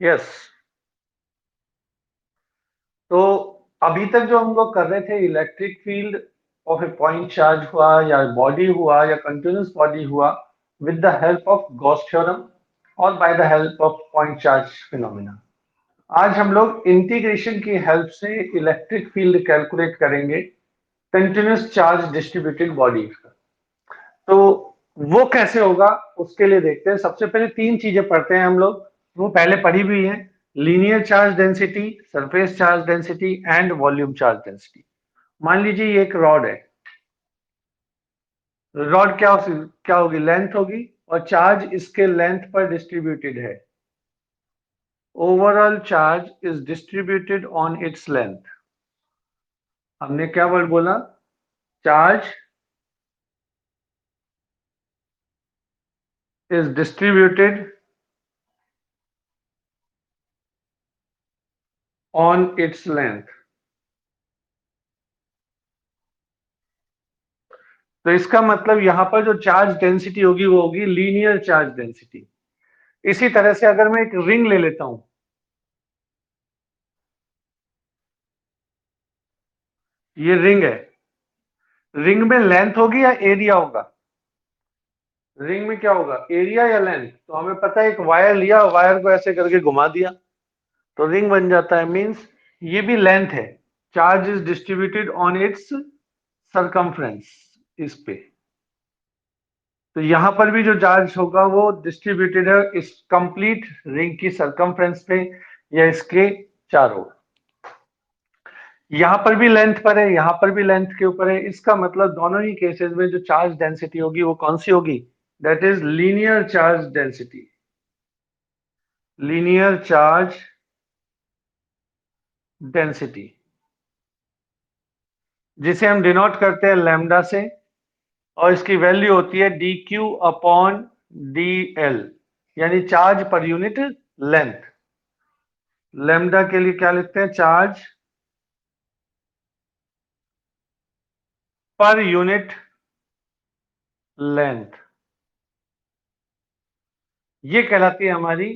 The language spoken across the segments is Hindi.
यस। तो अभी तक जो हम लोग कर रहे थे, electric field of a point charge हुआ या बॉडी हुआ या कंटिन्यूस बॉडी हुआ, with the help of Gauss theorem और by the help of point charge phenomena. आज हम लोग इंटीग्रेशन की हेल्प से इलेक्ट्रिक फील्ड कैलकुलेट करेंगे कंटिन्यूस चार्ज डिस्ट्रीब्यूटेड बॉडी का। तो वो कैसे होगा, उसके लिए देखते हैं। सबसे पहले तीन चीजें पढ़ते हैं हम लोग, वो पहले पढ़ी भी हैं। Linear charge density, surface charge density and volume charge density. मान लीजिए ये एक रॉड है। रॉड क्या होगी, लेंथ होगी, और चार्ज इसके लेंथ पर डिस्ट्रीब्यूटेड है। Overall charge is distributed on its length. हमने क्या वर्ड बोला, charge is distributed on its length. तो इसका मतलब यहां पर जो चार्ज डेंसिटी होगी वो होगी लीनियर चार्ज डेंसिटी। इसी तरह से अगर मैं एक रिंग ले लेता हूं, ये रिंग है। रिंग में लेंथ होगी या एरिया होगा? रिंग में क्या होगा, एरिया या लेंथ? तो हमें पता है, एक वायर लिया, वायर को ऐसे करके घुमा दिया तो रिंग बन जाता है। मींस ये भी लेंथ है। Charge is distributed on it's circumference, इस पे। तो यहां पर भी जो चार्ज होगा वो डिस्ट्रीब्यूटेड है इस कंप्लीट रिंग की सरकमफ्रेंस पे, या इसके चारों। यहां पर भी लेंथ पर है, यहां पर भी लेंथ के ऊपर है। इसका मतलब दोनों ही केसेस में जो चार्ज डेंसिटी होगी वो कौन सी होगी, that is linear charge density. Linear charge density, जिसे हम डिनोट करते हैं लैम्डा से, और इसकी वैल्यू होती है d Q upon D l, यानी charge per unit length. Lambda के लिए क्या लिखते हैं, चार्ज पर यूनिट लेंथ। ये कहलाती है हमारी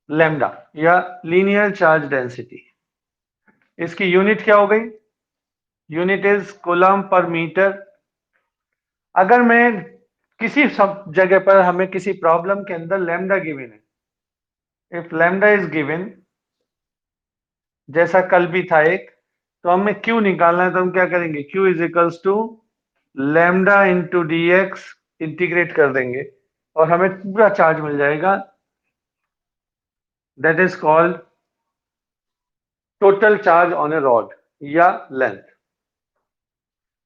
लैम्डा, या लीनियर चार्ज डेंसिटी। इसकी यूनिट क्या हो गई, unit is coulomb per metre. अगर मैं किसी सब जगह पर, हमें किसी प्रॉब्लम के अंदर लैम्डा गिवन है, इफ लैम्डा इज गिवन, जैसा कल भी था एक, तो हमें क्यू निकालना है, तो हम क्या करेंगे, Q is equals to lambda into d x, integrate कर देंगे और हमें पूरा चार्ज मिल जाएगा। That is called total charge on a rod या लेंथ।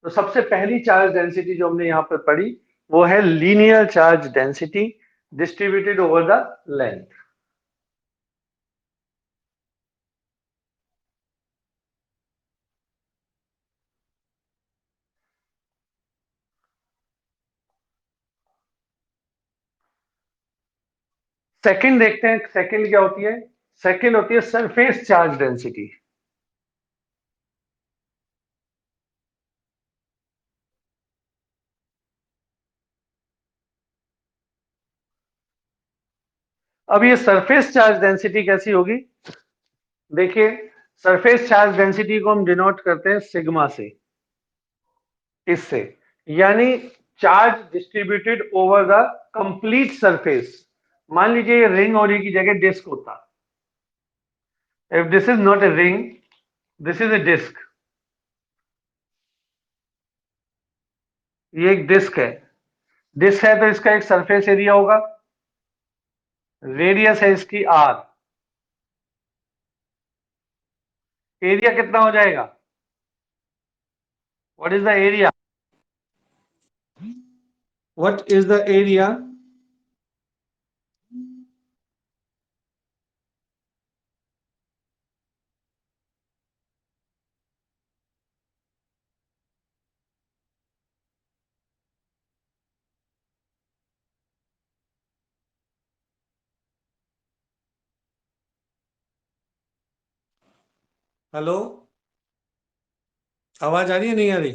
तो सबसे पहली चार्ज डेंसिटी जो हमने यहां पर पढ़ी वो है linear charge density distributed over the length. Second देखते हैं, सेकंड क्या होती है, सेकंड होती है सरफेस चार्ज डेंसिटी। अब ये सरफेस चार्ज डेंसिटी कैसी होगी, देखिए, सरफेस चार्ज डेंसिटी को हम डिनोट करते हैं सिग्मा से, इससे, यानी charge distributed over the complete surface. मान लीजिए ये रिंग और ये की जगह डिस्क होता। If this is not a ring, this is a disc, ये एक डिस्क है। डिस्क है तो इसका एक सरफेस एरिया होगा, रेडियस है इसकी आर। एरिया कितना हो जाएगा, what is the area, what is the area? Hello, आवाज आ रही है, नहीं आ रही?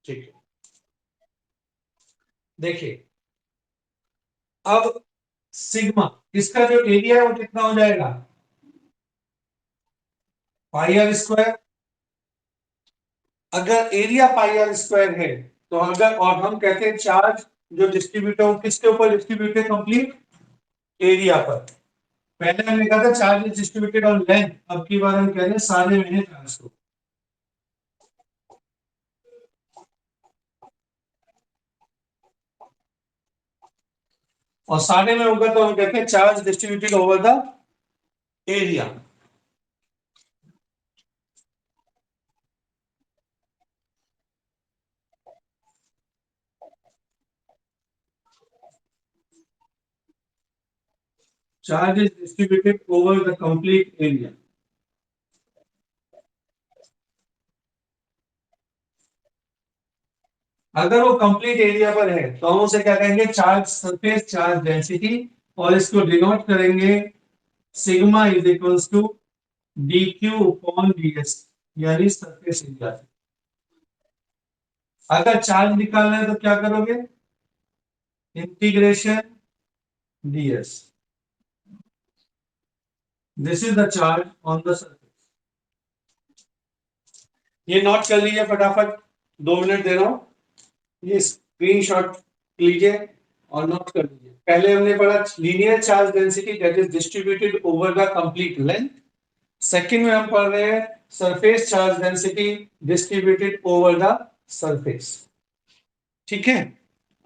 ठीक है, देखिए, अब सिग्मा, इसका जो एरिया है वो कितना हो जाएगा, पाई आर स्क्वायर। अगर एरिया पाई आर स्क्वायर है तो अगर, और हम कहते हैं चार्ज जो डिस्ट्रीब्यूट है किसके ऊपर डिस्ट्रीब्यूट है, कंप्लीट एरिया पर। पहले हमने कहा था charge is distributed on length, अब की बार हम कह रहे हैं सारे में है चार्ज को। और सारे में होगा तो हम कहते हैं charge distributed over the area. Charge is distributed over the complete area. अगर वो कंप्लीट एरिया पर है तो हम उसे क्या कहेंगे, चार्ज सरफेस चार्ज डेंसिटी, और इसको डिनोट करेंगे sigma is equals to D Q upon d S, यानी सरफेस एरिया। अगर चार्ज निकालना है तो क्या करोगे, integration ds, this is the charge on the surface. ये नोट कर लीजिए फटाफट, 2 मिनट दे रहा हूं, ये स्क्रीनशॉट लीजिए और नोट कर लीजिए। पहले हमने पढ़ा linear charge density that is distributed over the complete length. Second में हम पढ़ रहे हैं surface charge density distributed over the surface. ठीक है,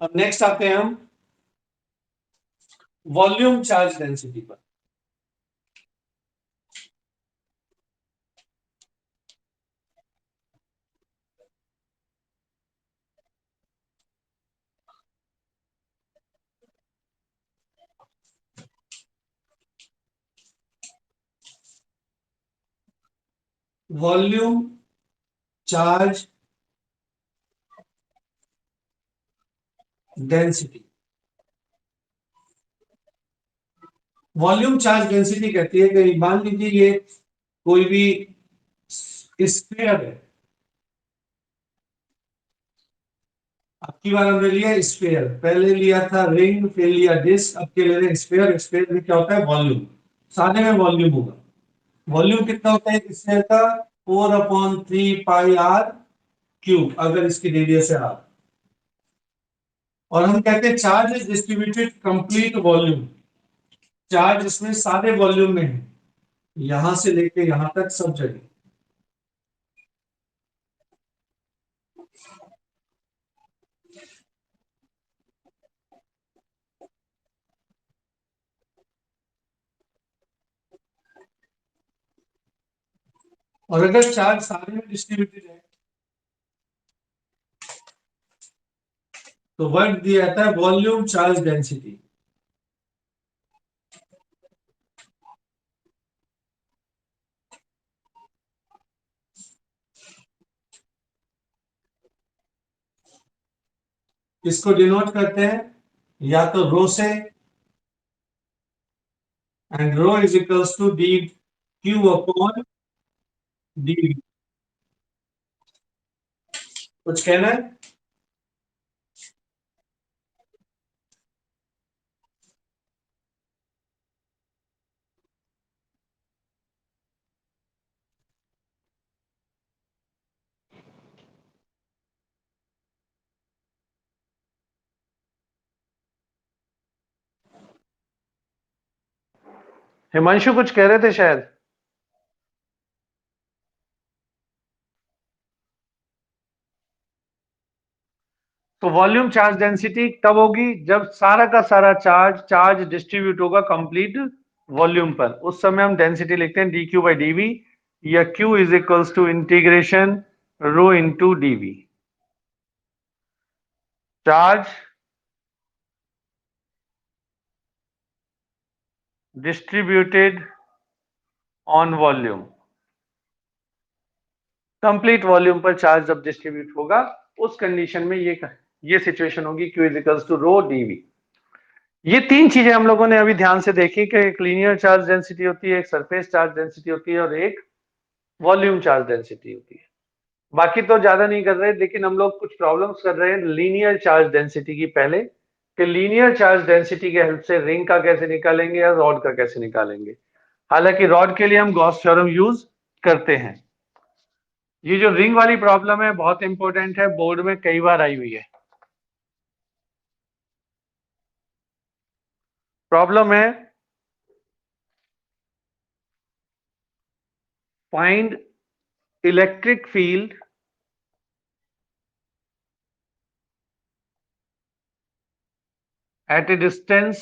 अब नेक्स्ट आते हैं हम वॉल्यूम चार्ज डेंसिटी पर। Volume charge density, volume charge density कहती है कि मान लीजिए ये कोई भी स्फीयर है। अब की बार हमने लिया स्फीयर, पहले लिया था रिंग, फिर लिया डिस्क, अब के ले रहे हैं स्फीयर। स्फीयर में क्या होता है, वॉल्यूम, सारे में वॉल्यूम होगा। वॉल्यूम कितना होता है स्फीयर का, 4/3 पाई आर क्यूब, अगर इसकी रेडियस है आर। और हम कहते हैं charge is distributed complete volume, charge इसमें सारे वॉल्यूम में है, यहां से लेके यहां तक सब जगह। और अगर चार्ज सारे में डिस्ट्रीब्यूटेड है तो वर्ड दिया जाता है वॉल्यूम चार्ज डेंसिटी। इसको डिनोट करते हैं या तो रो से, and rho is equals to D Q upon d. कुछ कहना है, हिमांशु कुछ कह रहे थे शायद। तो वॉल्यूम चार्ज डेंसिटी तब होगी जब सारा का सारा चार्ज चार्ज डिस्ट्रीब्यूट होगा कंप्लीट वॉल्यूम पर, उस समय हम डेंसिटी लिखते हैं डी क्यू बाई डीवी, या Q is equals to integration rho into DV. Charge distributed on volume, complete volume पर चार्ज जब डिस्ट्रीब्यूट होगा उस कंडीशन में ये सिचुएशन होगी Q is equals to rho DV. ये तीन चीजें हम लोगों ने अभी ध्यान से देखी कि एक लीनियर चार्ज डेंसिटी होती है, एक सरफेस चार्ज डेंसिटी होती है, और एक वॉल्यूम चार्ज डेंसिटी होती है। बाकी तो ज्यादा नहीं कर रहे, लेकिन हम लोग कुछ प्रॉब्लम्स कर रहे हैं लीनियर चार्ज डेंसिटी की पहले, कि लीनियर चार्ज डेंसिटी के हेल्प से रिंग का कैसे निकालेंगे या रॉड का कैसे निकालेंगे। हालांकि रॉड के लिए हम गॉस थ्योरम यूज करते हैं। ये जो रिंग वाली प्रॉब्लम है बहुत इंपॉर्टेंट है, बोर्ड में कई बार आई हुई है। प्रॉब्लम है find electric field at a distance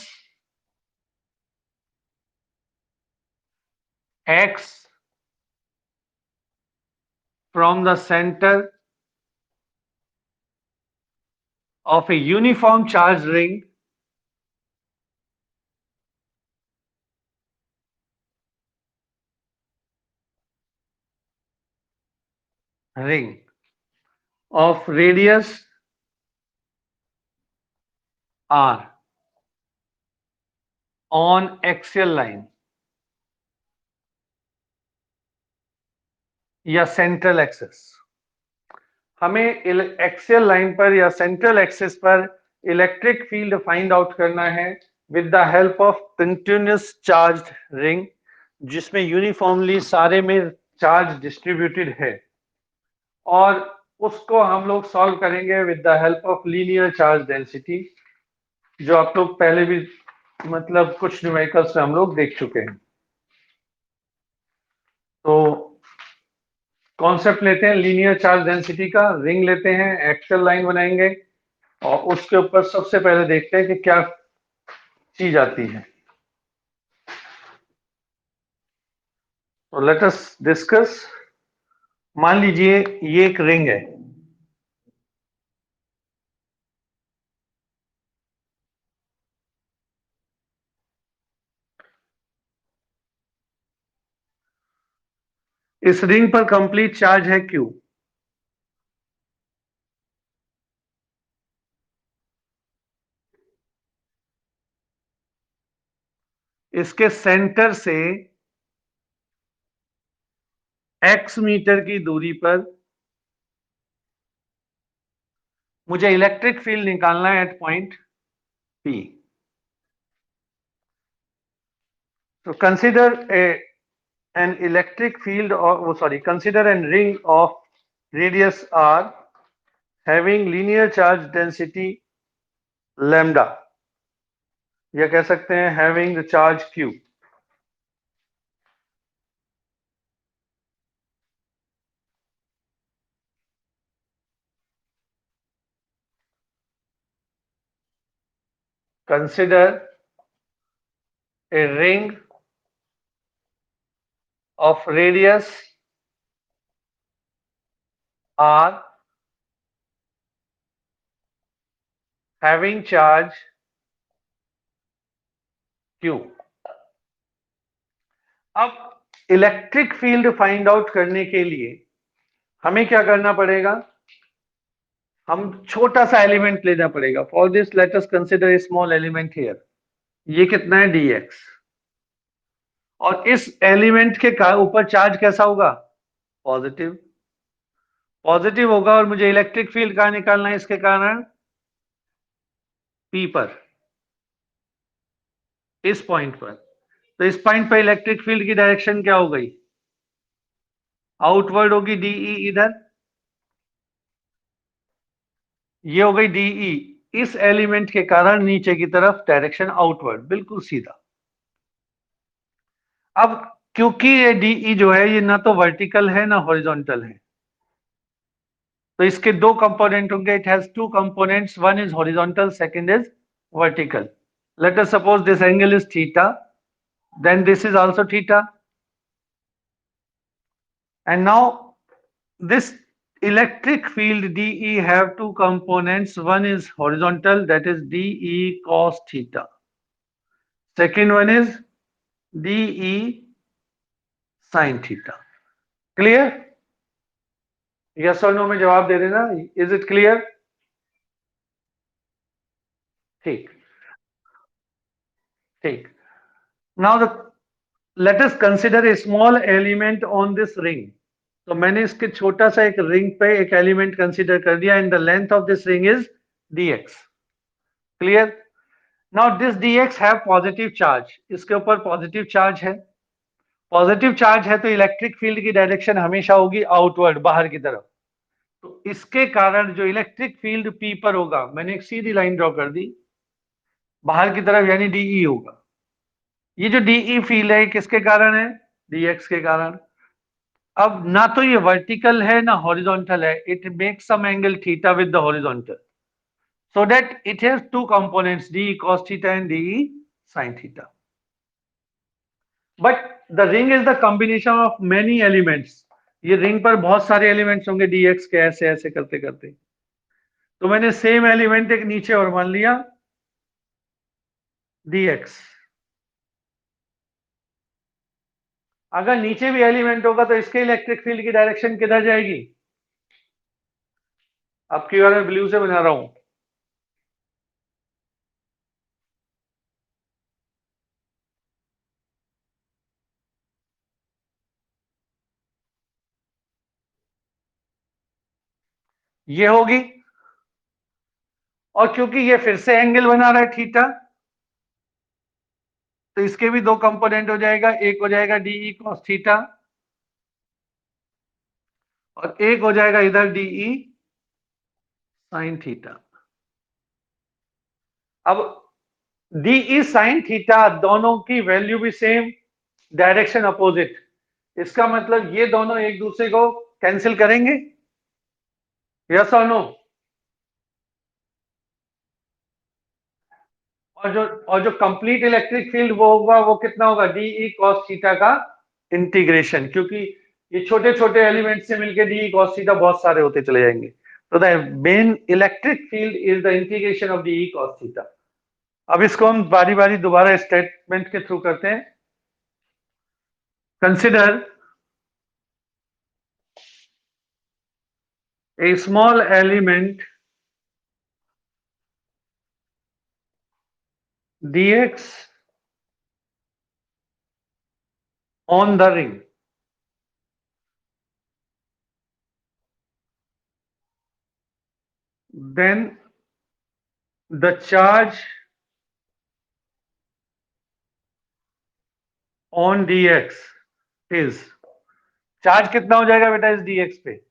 x from the center of a uniform charge ring of radius r on axial line या सेंट्रल एक्सिस। हमें एक्सियल लाइन पर या सेंट्रल एक्सिस पर इलेक्ट्रिक फील्ड फाइंड आउट करना है with the help of continuous charge ring, जिसमें यूनिफॉर्मली सारे में चार्ज डिस्ट्रीब्यूटेड है, और उसको हम लोग सॉल्व करेंगे with the help of linear charge density, जो आप लोग पहले भी मतलब कुछ न्यूमेरिकल्स में हम लोग देख चुके हैं। तो कॉन्सेप्ट लेते हैं लीनियर चार्ज डेंसिटी का, रिंग लेते हैं, एक्सियल लाइन बनाएंगे और उसके ऊपर सबसे पहले देखते हैं कि क्या चीज आती है। तो लेट अस डिस्कस। मान लीजिए ये एक रिंग है, इस रिंग पर कंप्लीट चार्ज है Q। इसके सेंटर से x मीटर की दूरी पर मुझे इलेक्ट्रिक फील्ड निकालना है एट पॉइंट P। तो consider an electric field consider a ring of radius r having linear charge density lambda, या कह सकते हैं having the charge q। Consider a ring of radius r having charge q। अब इलेक्ट्रिक फील्ड फाइंड आउट करने के लिए हमें क्या करना पड़ेगा, हम छोटा सा एलिमेंट लेना पड़ेगा। For this let us consider a small element here. ये कितना है dx, और इस एलिमेंट के ऊपर चार्ज कैसा होगा, पॉजिटिव। पॉजिटिव होगा और मुझे इलेक्ट्रिक फील्ड कहां निकालना है, इसके कारण P पर, इस पॉइंट पर। तो इस पॉइंट पर इलेक्ट्रिक फील्ड की डायरेक्शन क्या हो गई, आउटवर्ड होगी, DE इधर, ये हो गई DE। इस एलिमेंट के कारण नीचे की तरफ डायरेक्शन आउटवर्ड, बिल्कुल सीधा। अब क्योंकि ये DE जो है ये ना तो वर्टिकल है ना हॉरिजॉन्टल है, तो इसके दो कंपोनेंट होंगे। It has two components, one is horizontal, second is vertical. Let us suppose this angle is theta, then this is also theta, and now this electric field DE have two components, one is horizontal, that is DE cos theta, second one is DE sin theta। clear? yes or no में जवाब दे देना, is it clear? ठीक ठीक। now let us consider a small element on this ring। तो मैंने इसके छोटा सा एक रिंग पे एक एलिमेंट कंसीडर कर दिया, and the length of this ring is dx। Clear? Now this dx have positive charge, इसके ऊपर पॉजिटिव चार्ज है। पॉजिटिव चार्ज है तो इलेक्ट्रिक फील्ड की डायरेक्शन हमेशा होगी आउटवर्ड, बाहर की तरफ। तो इसके कारण जो इलेक्ट्रिक फील्ड P पर होगा, मैंने एक सीधी लाइन ड्रॉ कर दी बाहर की तरफ, यानी DE होगा। ये जो DE फील्ड है किसके कारण है? dx के कारण। अब ना तो ये वर्टिकल है ना हॉरिजॉन्टल है, it makes some angle theta with the horizontal, so that it has two components, dE cos theta and dE sin theta. But the ring is the combination of many elements. ये रिंग पर बहुत सारे एलिमेंट्स होंगे dx के, ऐसे ऐसे करते करते। तो मैंने सेम एलिमेंट एक नीचे और मान लिया dx। अगर नीचे भी एलिमेंट होगा तो इसके इलेक्ट्रिक फील्ड की डायरेक्शन किधर जाएगी? आपकी बार मैं ब्लू से बना रहा हूं। ये होगी, और क्योंकि ये फिर से एंगल बना रहा है थीटा, तो इसके भी दो कंपोनेंट हो जाएगा, एक हो जाएगा dE cos थीटा और एक हो जाएगा इधर dE sin थीटा। अब dE sin थीटा दोनों की वैल्यू भी सेम, डायरेक्शन अपोजिट। इसका मतलब ये दोनों एक दूसरे को कैंसिल करेंगे, यस और नो? और जो कंप्लीट इलेक्ट्रिक फील्ड वो होगा, वो कितना होगा? dE cos थीटा का इंटीग्रेशन, क्योंकि ये छोटे छोटे एलिमेंट से मिलकर dE cos थीटा बहुत सारे होते चले जाएंगे। तो the main electric field is the integration of dE cos theta. अब इसको हम बारी बारी दोबारा स्टेटमेंट के थ्रू करते हैं। Consider a small element dx on the ring, then the charge on dx is, charge कितना हो जाएगा बेटा इस dx पे?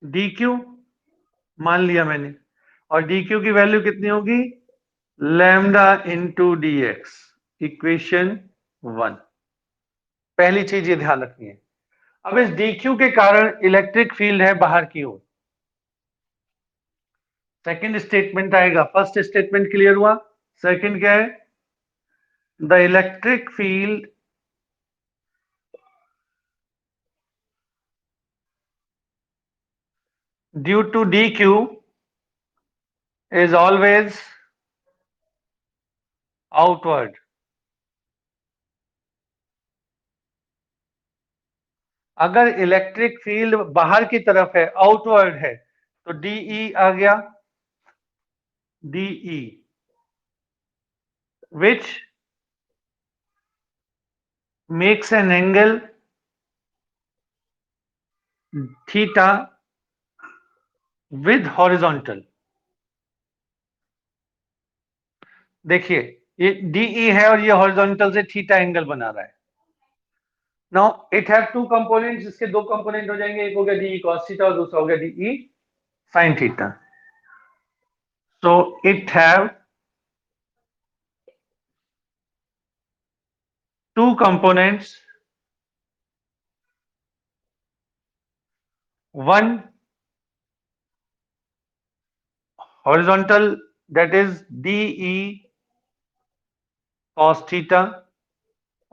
dq मान लिया मैंने, और dq की वैल्यू कितनी होगी? Lambda into dx, equation 1। पहली चीज ये ध्यान रखनी है। अब इस dq के कारण इलेक्ट्रिक फील्ड है बाहर की ओर। सेकंड स्टेटमेंट आएगा, फर्स्ट स्टेटमेंट क्लियर हुआ, सेकंड क्या है? The electric field due to dq is always outward। अगर इलेक्ट्रिक फील्ड बाहर की तरफ है, आउटवर्ड है, तो dE आ गया, dE which makes an angle theta with horizontal। देखिए ये dE है और ये हॉरिजॉन्टल से थीटा एंगल बना रहा है। Now it have two components, इसके दो कंपोनेंट हो जाएंगे, एक हो गया dE cos थीटा और दूसरा हो गया dE sin theta. So it have two components, one horizontal that is dE cos theta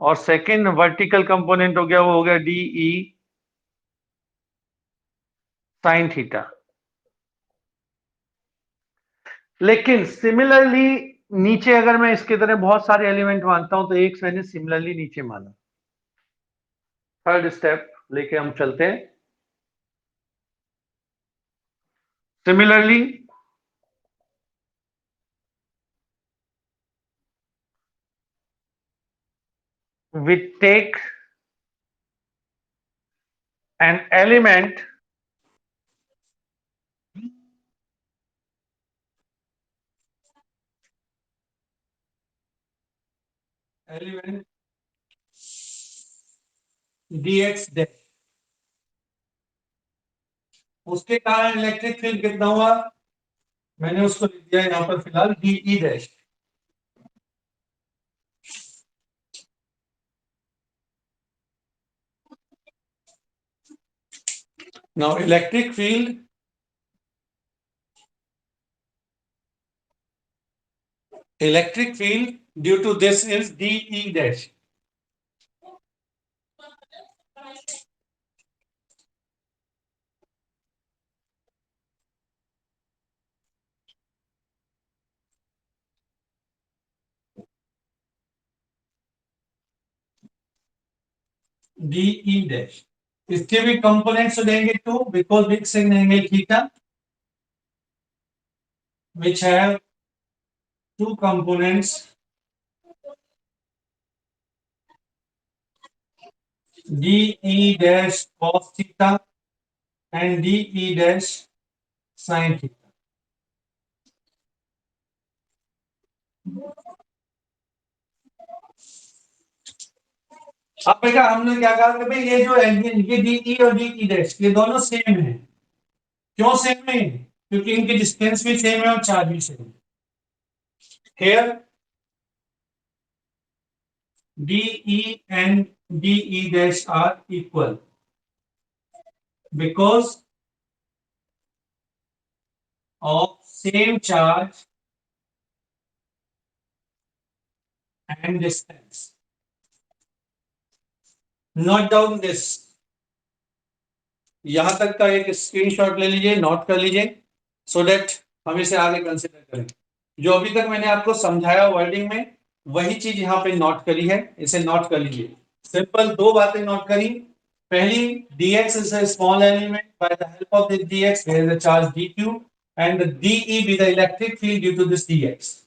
और सेकेंड वर्टिकल कंपोनेंट हो गया, वो हो गया dE sin थीटा। लेकिन सिमिलरली नीचे अगर मैं इसके तरह बहुत सारे एलिमेंट मानता हूं तो एक मैंने सिमिलरली नीचे माना। थर्ड स्टेप लेके हम चलते हैं। Similarly we take an element element dx dash, उसके कारण इलेक्ट्रिक फील्ड कितना हुआ, मैंने उसको लिख दिया यहां पर फिलहाल dE dash. Now electric field due to this is dE dash. dE dash, इसके भी कंपोनेंट्स देंगे too because mixing angle theta which have two components dE dash cos theta and dE dash sin theta. अब बेटा हमने क्या कहा कि भाई ये जो एंगल ये dE और dE dash ये दोनों सेम है, क्यों सेम है, क्योंकि इनकी डिस्टेंस भी सेम है और चार्ज भी सेम है। Here dE and dE dash are equal because of same charge and distance. Note down this. यहां तक का एक स्क्रीनशॉट ले लीजिए, नोट कर लीजिए सो दैट हम इसे आगे कंसिडर करें। जो अभी तक मैंने आपको समझाया वर्डिंग में वही चीज यहाँ पे नोट करी है, इसे नोट कर लीजिए। सिंपल दो बातें नोट करी। पहली, dx is a small element, by the help of this dx there is a charge dq and the dE be the electric field due to this dx.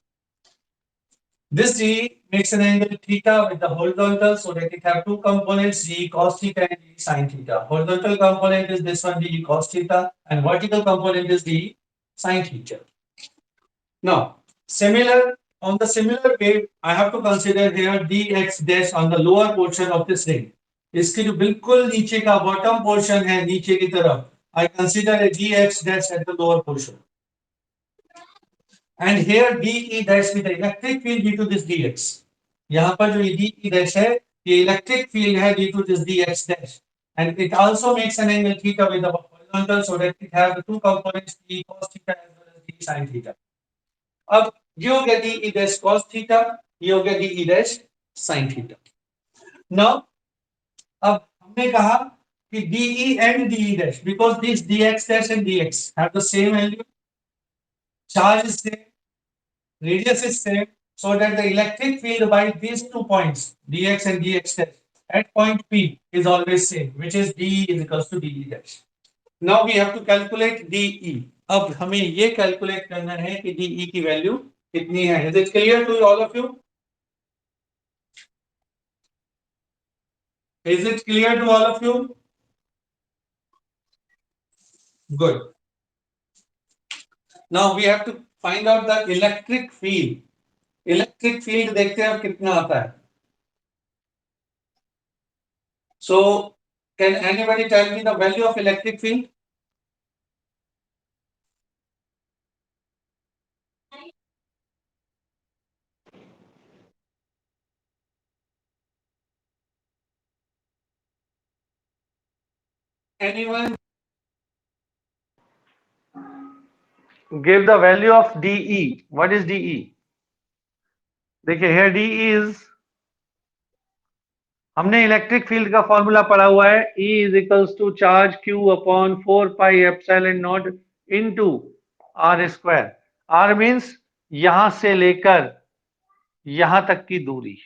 This dE makes an angle theta with the horizontal so that it have two components dE cos theta and dE sin theta. Horizontal component is this one dE cos theta and vertical component is dE sin theta. Now, on the similar way, I have to consider here dx dash on the lower portion of this ring. इसके जो बिल्कुल नीचे का बॉटम पोर्शन है नीचे की तरफ, I consider a dx dash at the lower portion. And here dE dash with the electric field due to this dx. यहाँ पर जो dE dash है ये electric field है due to this dx dash. And it also makes an angle theta with the horizontal so that it has the two components dE cos theta as well as dE sin theta. अब ये हो गया dE dash cos theta, ये हो गया dE dash sin theta. Now अब हमने कहा कि dE and dE dash because this dx dash and dx have the same value, charge is same, radius is same, so that the electric field by these 2 points dx and dx dash at point P is always same, which is dE is equals to dE dash. Now we have to calculate dE. अब हमें ये कैलकुलेट करना है कि dE की वैल्यू कितनी है। Is it clear to all of you? Is it clear to all of you? Good. Now we have to find out the electric field. Electric field देखते हैं अब कितना आता है। So can anybody tell me the value of electric field? Anyone? Give the value of dE. What is dE? देखिए here dE is, हमने इलेक्ट्रिक फील्ड का फॉर्मूला पढ़ा हुआ है, E is equals to charge Q upon 4 pi epsilon naught into r square. R means यहां से लेकर यहां तक की दूरी।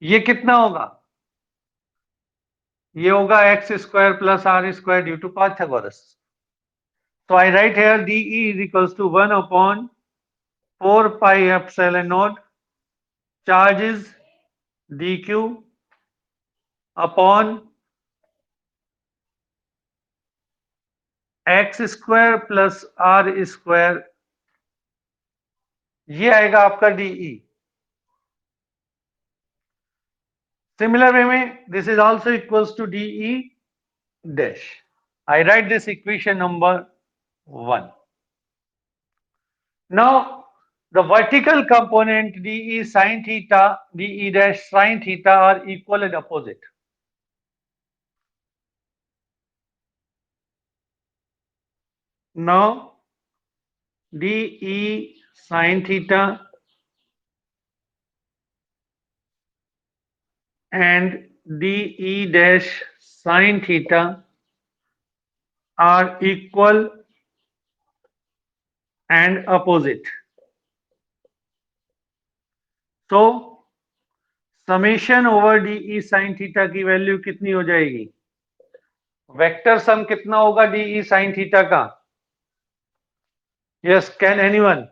ये कितना होगा? ये होगा x square plus are square due to Pythagoras. So I write here dE is equals to 1 upon 4 pi epsilon naught, charge is dq upon x square plus r square, ये आएगा आपका dE। Similar way, this is also equals to dE dash. I write this equation number 1. Now, the vertical component dE sine theta, dE dash sine theta are equal and opposite. Now, dE sine theta and dE dash sine theta are equal and opposite. So, summation over dE sin theta की वैल्यू कितनी हो जाएगी? वेक्टर सम कितना होगा dE sin थीटा का? Yes, can anyone?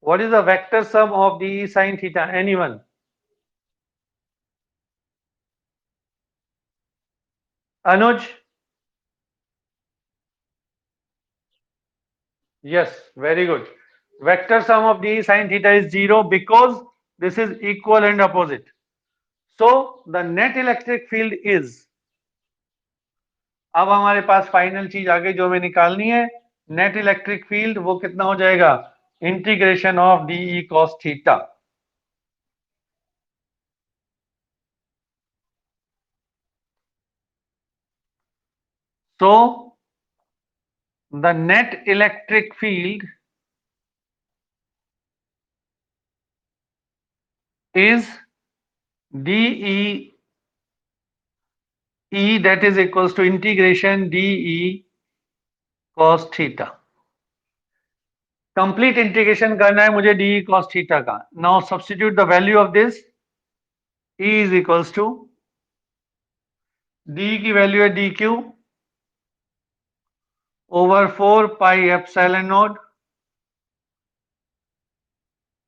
What is the vector sum of dE sin theta? Anyone? Anuj? Yes, very good. Vector sum of dE sin theta is 0 because this is equal and opposite. So the net electric field is, अब हमारे पास फाइनल चीज आगे जो हमें निकालनी है, नेट इलेक्ट्रिक फील्ड वो कितना हो जाएगा? Integration of dE cos theta. So the net electric field is dE E, that is equals to integration dE cos theta. Complete integration करना है मुझे dE cos थीटा का. Now substitute the value of this. E is equals to, D की वैल्यू है dq over 4 pi epsilon not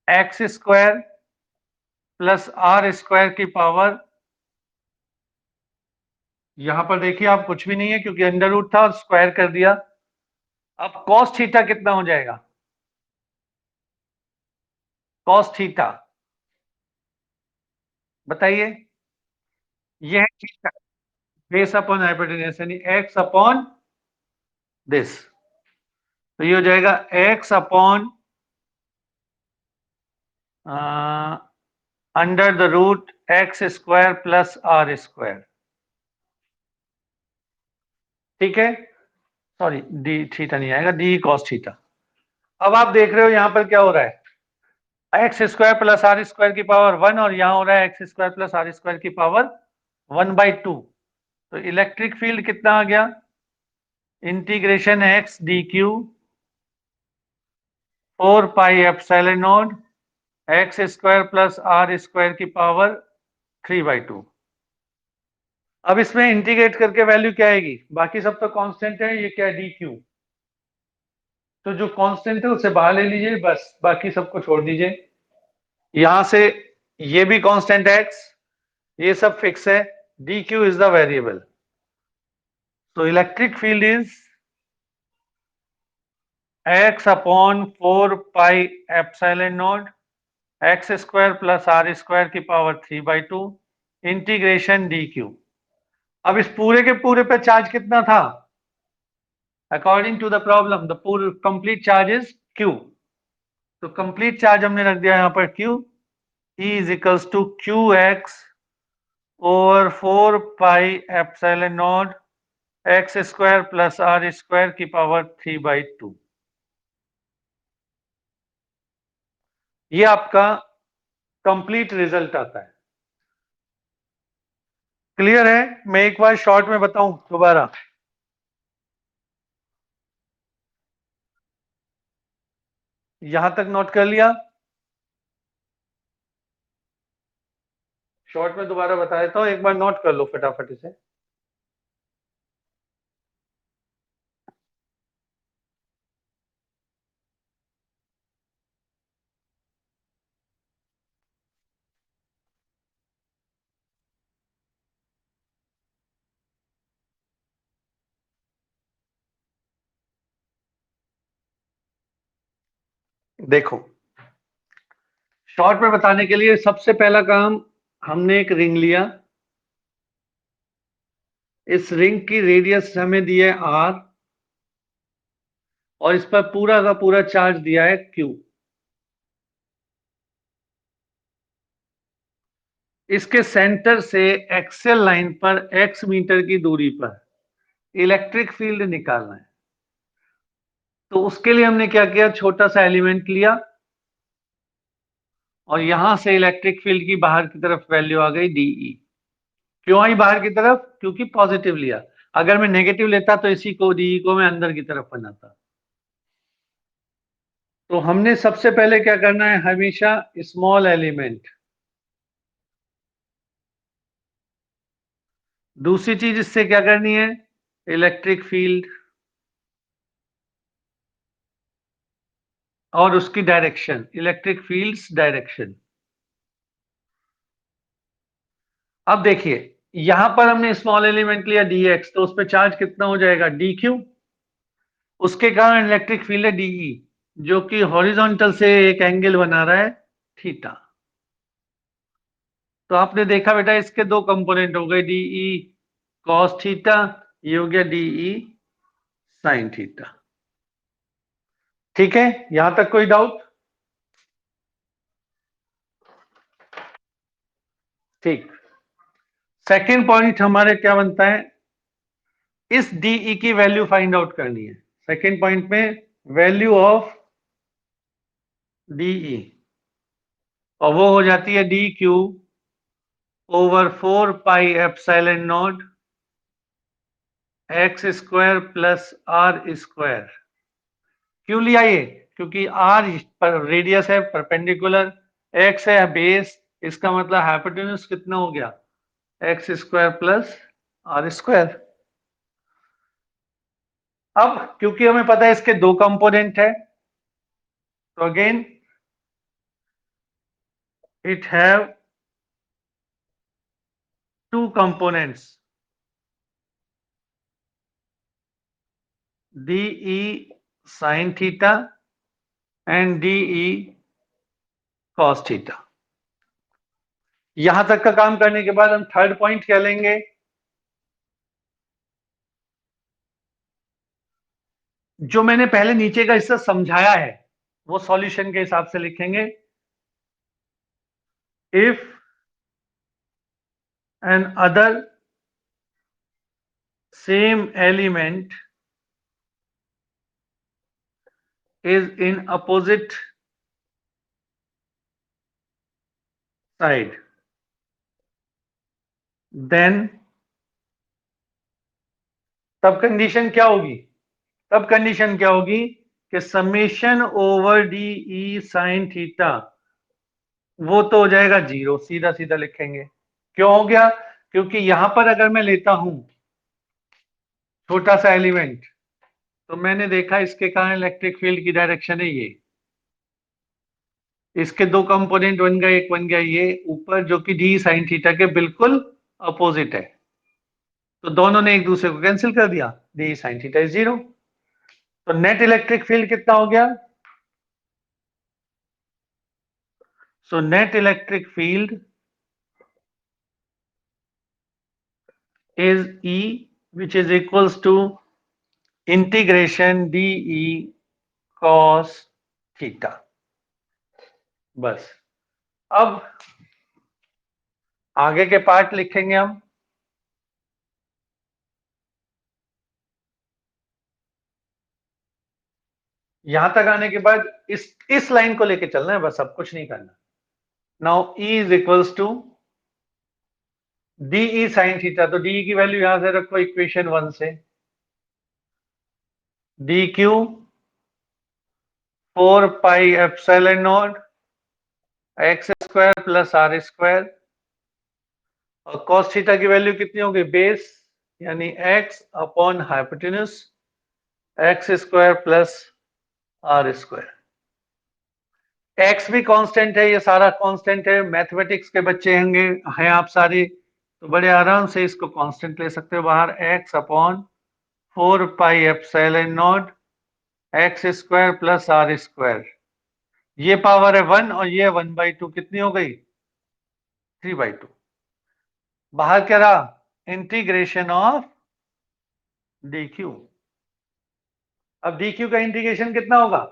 x square plus are square की पावर, यहां पर देखिए आप कुछ भी नहीं है क्योंकि अंडर रूट था और स्क्वायर कर दिया. अब cos थीटा कितना हो जाएगा? cos थीटा बताइए. यह है थीटा बेस अपॉन हाइपोटेन्यूज यानी x अपॉन दिस. तो ये हो जाएगा x upon under the root X square plus are square. ठीक है, सॉरी डी थीटा नहीं आएगा, डी कॉस थीटा. अब आप देख रहे हो यहां पर क्या हो रहा है? X square plus are square की पावर 1 और यहां हो रहा है X square plus are square की पावर 1/2. तो इलेक्ट्रिक फील्ड कितना आ गया? Integration X D Q 4 pi epsilon not x square plus are square की पावर 3/2. अब इसमें इंटीग्रेट करके वैल्यू क्या आएगी? बाकी सब तो कांस्टेंट है, ये क्या है? D Q. तो जो कांस्टेंट है उसे बाहर ले लीजिए, बस बाकी सबको छोड़ दीजिए. यहां से ये भी कांस्टेंट एक्स, ये सब फिक्स है. D q is the variable. तो electric field is x upon 4 pi epsilon not x square plus are square की पावर 3/2 इंटीग्रेशन डी क्यू. अब इस पूरे के पूरे पे चार्ज कितना था? According to the problem the पूरे कंप्लीट चार्ज इज क्यू. तो कंप्लीट चार्ज हमने रख दिया यहां पर q. E is equals to q x over 4 pi epsilon not x square plus are square की पावर 3/2. ये आपका कंप्लीट रिजल्ट आता है. क्लियर है? मैं एक बार शॉर्ट में बताऊं दोबारा. यहां तक नोट कर लिया? शॉर्ट में दोबारा बता देता हूं, एक बार नोट कर लो फटाफट इसे. देखो, शॉर्ट में बताने के लिए सबसे पहला काम, हमने एक रिंग लिया, इस रिंग की रेडियस हमें दी है r और इस पर पूरा का पूरा चार्ज दिया है q। इसके सेंटर से एक्सियल लाइन पर x मीटर की दूरी पर इलेक्ट्रिक फील्ड निकालना है। तो उसके लिए हमने क्या किया, छोटा सा एलिमेंट लिया और यहां से इलेक्ट्रिक फील्ड की बाहर की तरफ वैल्यू आ गई dE। क्यों आई बाहर की तरफ, क्योंकि पॉजिटिव लिया। अगर मैं नेगेटिव लेता तो इसी को dE को मैं अंदर की तरफ बनाता। तो हमने सबसे पहले क्या करना है, हमेशा स्मॉल एलिमेंट। दूसरी चीज इससे क्या करनी है, इलेक्ट्रिक फील्ड और उसकी डायरेक्शन, इलेक्ट्रिक फील्ड्स डायरेक्शन। अब देखिए यहां पर हमने स्मॉल एलिमेंट लिया dx, तो उस पर चार्ज कितना हो जाएगा, dq। उसके कारण इलेक्ट्रिक फील्ड है dE, जो कि हॉरिजॉन्टल से एक एंगल बना रहा है थीटा। तो आपने देखा बेटा इसके दो कंपोनेंट हो गए, dE cos थीटा, ये हो गया dE sin थीटा। ठीक है, यहां तक कोई डाउट? ठीक। सेकेंड पॉइंट हमारे क्या बनता है, इस dE की वैल्यू फाइंड आउट करनी है। सेकेंड पॉइंट में वैल्यू ऑफ dE, और वो हो जाती है dQ over 4 pi epsilon not x square plus are square. क्यों लिया ये, क्योंकि आर पर रेडियस है परपेंडिकुलर, एक्स है बेस, इसका मतलब हाइपोटेन्यूज कितना हो गया, X square plus are square. अब क्योंकि हमें पता है इसके दो कंपोनेंट है, तो again it have two components, dE sin theta and dE cos theta. यहां तक का काम करने के बाद हम थर्ड पॉइंट क्या लेंगे, जो मैंने पहले नीचे का हिस्सा समझाया है वो सॉल्यूशन के हिसाब से लिखेंगे। If an other same element is in opposite side, then तब कंडीशन क्या होगी, तब कंडीशन क्या होगी कि summation over D E sine theta वो तो हो जाएगा जीरो, सीधा सीधा लिखेंगे। क्यों हो गया, क्योंकि यहां पर अगर मैं लेता हूं छोटा सा एलिमेंट, तो मैंने देखा इसके कारण इलेक्ट्रिक फील्ड की डायरेक्शन है ये, इसके दो कंपोनेंट बन गए, एक बन गया ये ऊपर जो कि डी साइन थीटा के बिल्कुल अपोजिट है, तो दोनों ने एक दूसरे को कैंसिल कर दिया, D sine theta is zero. तो नेट इलेक्ट्रिक फील्ड कितना हो गया, so net electric field is E, which is equals to integration dE cos theta. बस अब आगे के पार्ट लिखेंगे हम। यहां तक आने के बाद इस लाइन को लेके चलना है, बस अब कुछ नहीं करना। Now E is equals to dE sine theta, तो dE की वैल्यू यहां से रखो इक्वेशन 1 से, dQ 4 pi epsilon not x square plus are square, और cos थीटा की वैल्यू कितनी होगी, बेस यानी x upon hypotenuse X square plus are square. X भी कांस्टेंट है, ये सारा कांस्टेंट है, मैथमेटिक्स के बच्चे होंगे हैं आप सारे, तो बड़े आराम से इसको कांस्टेंट ले सकते हो बाहर, X upon 4 pi epsilon not x square plus are square. ये पावर है 1 और ये 1/2, कितनी हो गई? 3/2। बाहर क्या रहा? Integration of dq। अब dq का इंटीग्रेशन कितना होगा?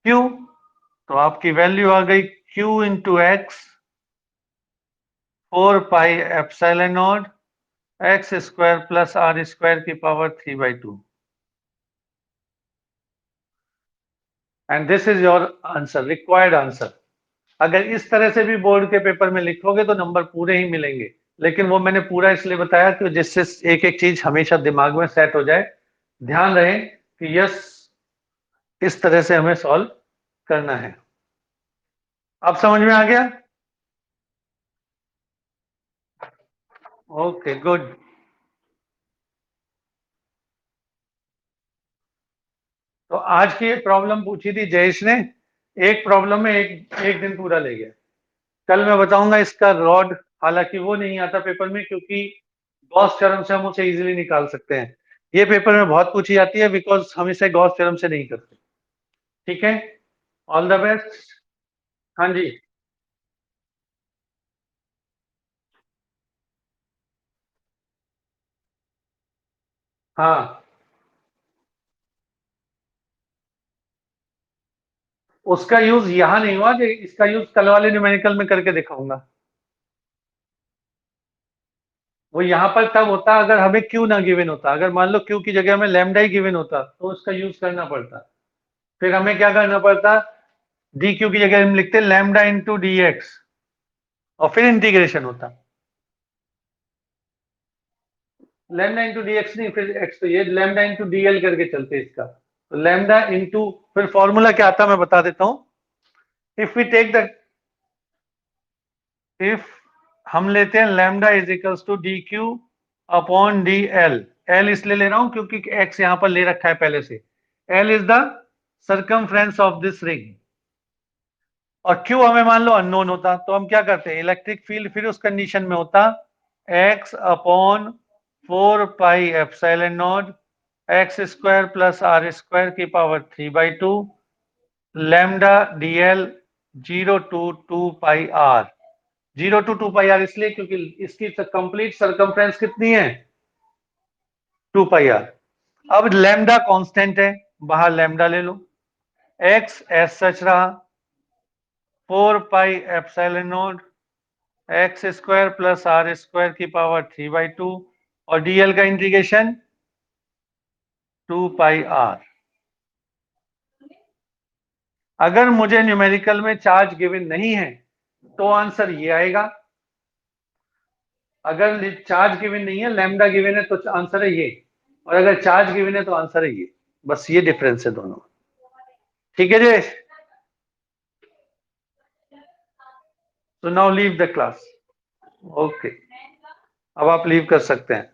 q। तो आपकी वैल्यू आ गई q into x 4πε0 x square plus are square की power 3/2। And this is your answer, required answer. अगर इस तरह से भी बोर्ड के पेपर में लिखोगे तो नंबर पूरे ही मिलेंगे, लेकिन वो मैंने पूरा इसलिए बताया कि जिससे एक एक चीज हमेशा दिमाग में सेट हो जाए। ध्यान रहे कि यस, इस तरह से हमें सॉल्व करना है। अब समझ में आ गया? Okay, good. तो आज की एक प्रॉब्लम पूछी थी जयेश ने, एक प्रॉब्लम में एक दिन पूरा ले गया। कल मैं बताऊंगा इसका रॉड, हालांकि वो नहीं आता पेपर में क्योंकि गॉस थ्योरम से हम उसे इजीली निकाल सकते हैं। ये पेपर में बहुत पूछी जाती है बिकॉज हम इसे गॉस थ्योरम से नहीं करते। ठीक है, ऑल द बेस्ट। हाँ जी। हाँ, उसका यूज यहां नहीं हुआ, कि इसका यूज कल वाले न्यूमेरिकल में करके दिखाऊंगा। वो यहां पर तब होता अगर हमें क्यू ना गिवन होता। अगर मान लो क्यू की जगह हमें लैम्डा ही गिवन होता तो उसका यूज करना पड़ता। फिर हमें क्या करना पड़ता? डी क्यू की जगह हम लिखते लैम्डा इंटू डी एक्स और फिर इंटीग्रेशन होता। लैम्डा इंटू डी एक्स नहीं, फिर एक्स, तो ये लैम्डा इंटू डी एल करके चलते इसका। तो लैम्डा इंटू, फिर फॉर्मूला क्या आता मैं बता देता हूं। If we take the, if हम लेते हैं lambda is equals to D Q upon D L. L इसलिए ले रहा हूं क्योंकि एक्स यहां पर ले रखा है पहले से। L is the circumference of this ring, और क्यू हमें मान लो अननोन होता तो हम क्या करते हैं, इलेक्ट्रिक फील्ड फिर उस कंडीशन में होता x upon 4πε0 x square plus are square की power 3/2 lambda d l 0 to 2πr। 0 to 2πr इसलिए क्योंकि इसकी कंप्लीट सरकमफ्रेंस कितनी है? 2πr। अब लैम्डा कांस्टेंट है, बाहर लैम्डा ले लो। एक्स एस सच रहा 4πε0 x square plus are square की पावर 3/2 और डीएल का इंटीग्रेशन 2πr। अगर मुझे न्यूमेरिकल में चार्ज गिवन नहीं है तो आंसर ये आएगा। अगर चार्ज गिवन नहीं है, लैम्डा गिवन है, तो आंसर है ये। और अगर चार्ज गिवन है तो आंसर है ये। बस ये डिफरेंस है दोनों। ठीक है जी। तो now leave the class. Okay, अब आप लीव कर सकते हैं।